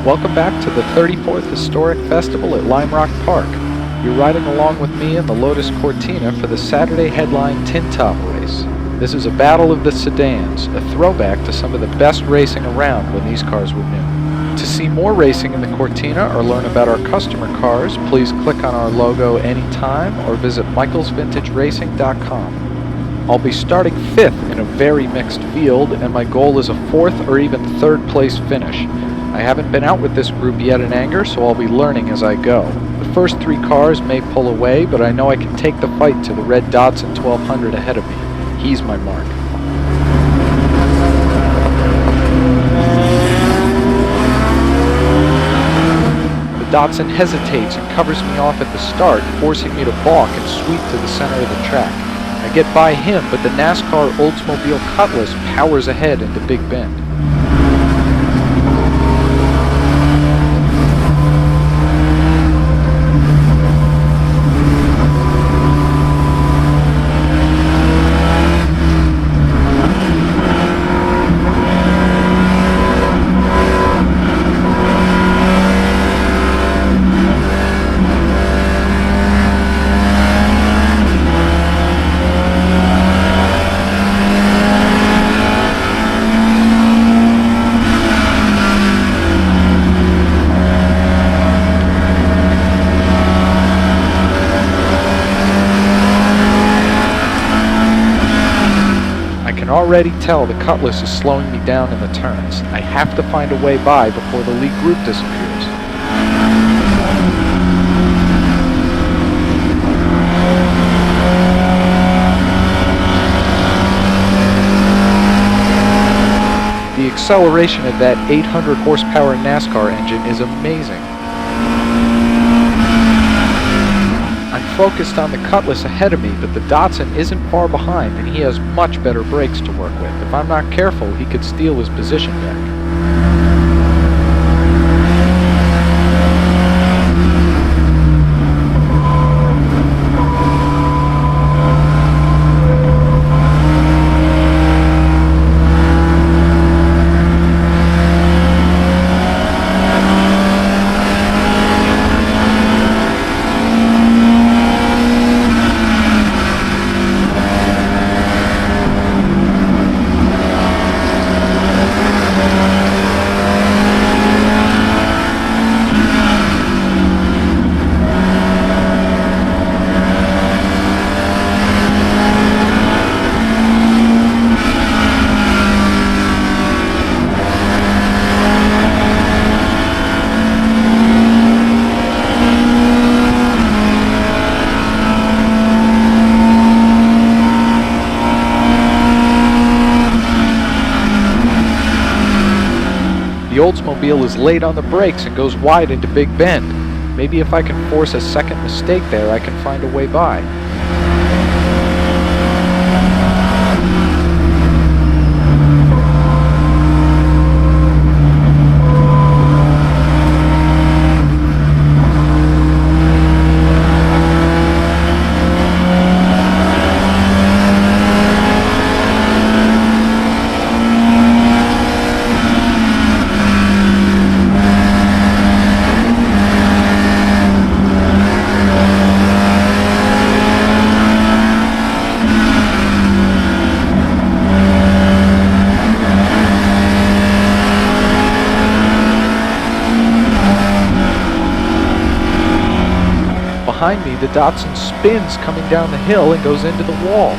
Welcome back to the 34th Historic Festival at Lime Rock Park. You're riding along with me in the Lotus Cortina for the Saturday headline Tin Top Race. This is a battle of the sedans, a throwback to some of the best racing around when these cars were new. To see more racing in the Cortina or learn about our customer cars, please click on our logo anytime or visit michaelsvintageracing.com. I'll be starting 5th in a very mixed field, and my goal is a 4th or even 3rd place finish. I haven't been out with this group yet in anger, so I'll be learning as I go. The first 3 cars may pull away, but I know I can take the fight to the red Datsun 1200 ahead of me. He's my mark. The Datsun hesitates and covers me off at the start, forcing me to balk and sweep to the center of the track. I get by him, but the NASCAR Oldsmobile Cutlass powers ahead into Big Bend. I can already tell the Cutlass is slowing me down in the turns. I have to find a way by before the lead group disappears. The acceleration of that 800 horsepower NASCAR engine is amazing. I'm focused on the Cutlass ahead of me, but the Datsun isn't far behind and he has much better brakes to work with. If I'm not careful, he could steal his position back. The Oldsmobile is late on the brakes and goes wide into Big Bend. Maybe if I can force a second mistake there, I can find a way by. Behind me, the Datsun spins coming down the hill and goes into the wall.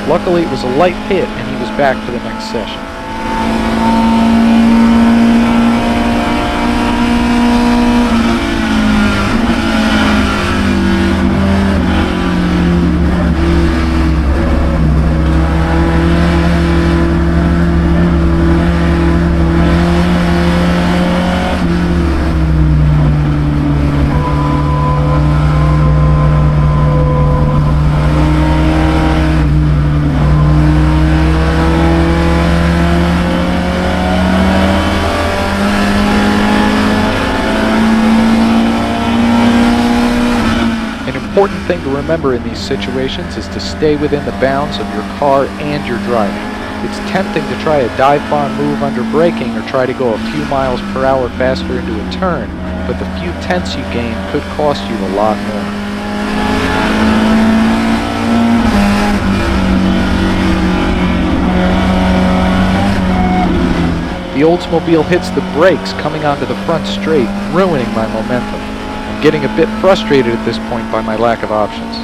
Luckily, it was a light hit and he was back for the next session. Important thing to remember in these situations is to stay within the bounds of your car and your driving. It's tempting to try a dive bomb move under braking or try to go a few miles per hour faster into a turn, but the few tenths you gain could cost you a lot more. The Oldsmobile hits the brakes coming onto the front straight, ruining my momentum. I'm getting a bit frustrated at this point by my lack of options.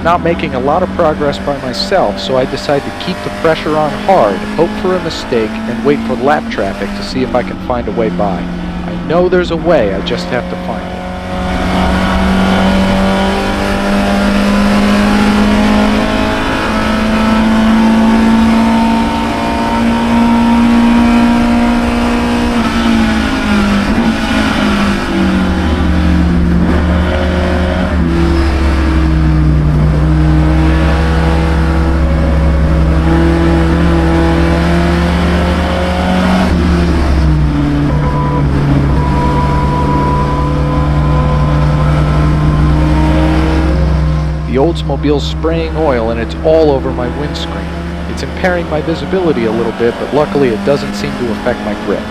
Not making a lot of progress by myself, so I decide to keep the pressure on hard, hope for a mistake, and wait for lap traffic to see if I can find a way by. I know there's a way, I just have to find it. The Oldsmobile's spraying oil and it's all over my windscreen. It's impairing my visibility a little bit, but luckily it doesn't seem to affect my grip.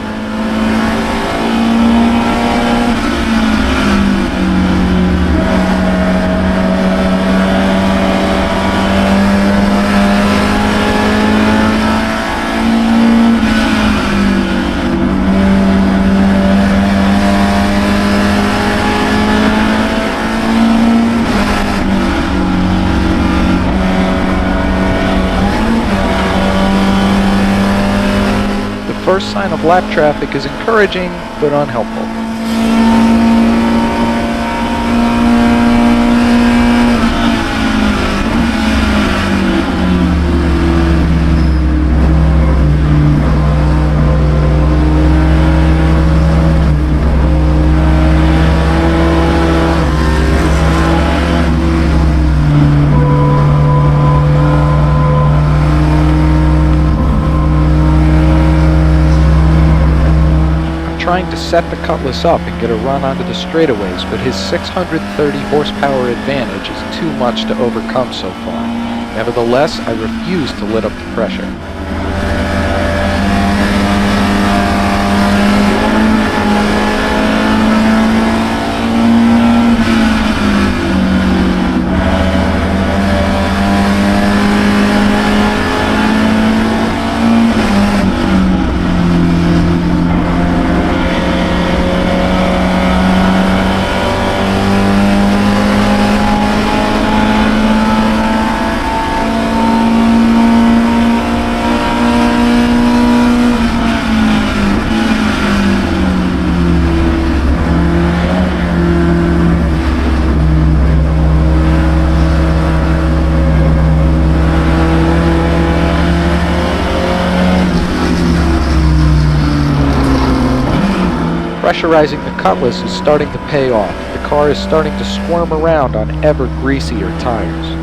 The first sign of lap traffic is encouraging, but unhelpful. Trying to set the Cutlass up and get a run onto the straightaways, but his 630 horsepower advantage is too much to overcome so far. Nevertheless, I refuse to let up the pressure. Pressurizing the Cutlass is starting to pay off. The car is starting to squirm around on ever greasier tires.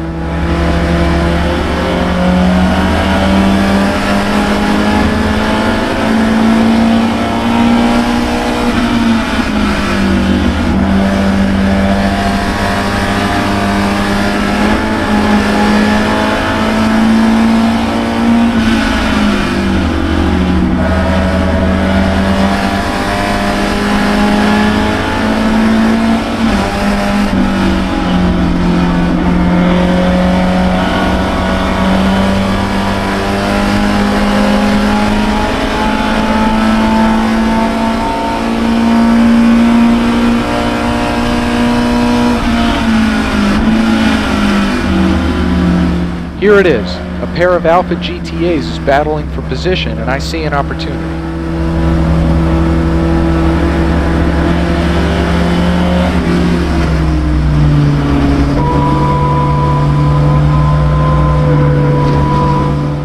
Here it is, a pair of Alpha GT EPAs is battling for position, and I see an opportunity.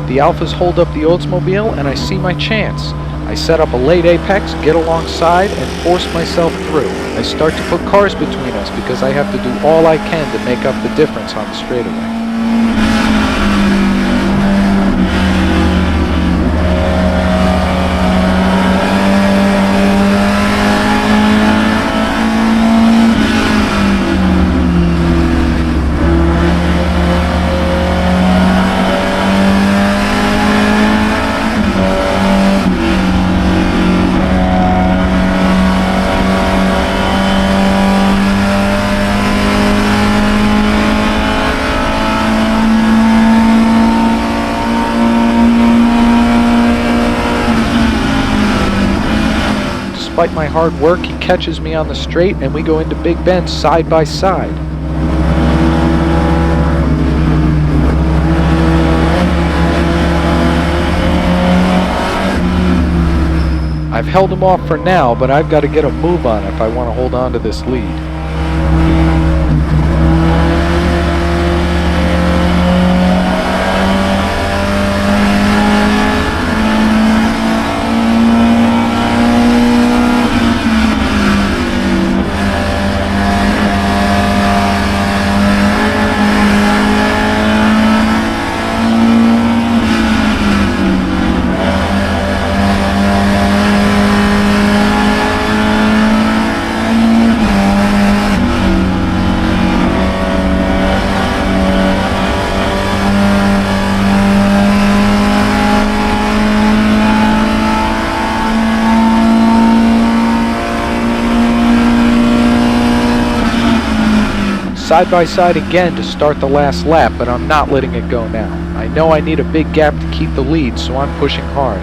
The Alphas hold up the Oldsmobile, and I see my chance. I set up a late apex, get alongside, and force myself through. I start to put cars between us because I have to do all I can to make up the difference on the straightaway. Despite my hard work, he catches me on the straight, and we go into Big Bend side by side. I've held him off for now, but I've got to get a move on if I want to hold on to this lead. Side by side again to start the last lap, but I'm not letting it go now. I know I need a big gap to keep the lead, so I'm pushing hard.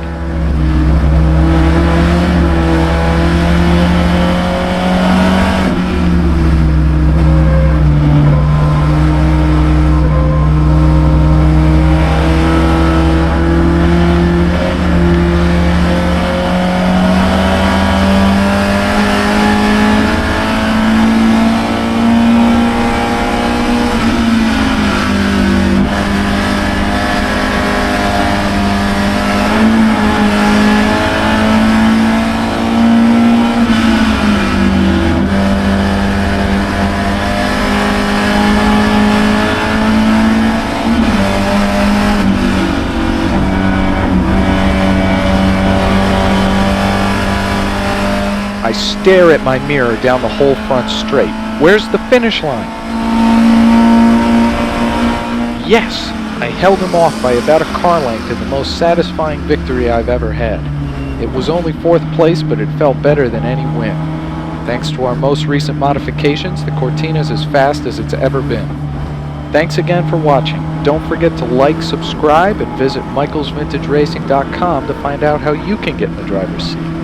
I stare at my mirror down the whole front straight. Where's the finish line? Yes! I held him off by about a car length in the most satisfying victory I've ever had. It was only 4th place, but it felt better than any win. Thanks to our most recent modifications, the Cortina's as fast as it's ever been. Thanks again for watching. Don't forget to like, subscribe, and visit michaelsvintageracing.com to find out how you can get in the driver's seat.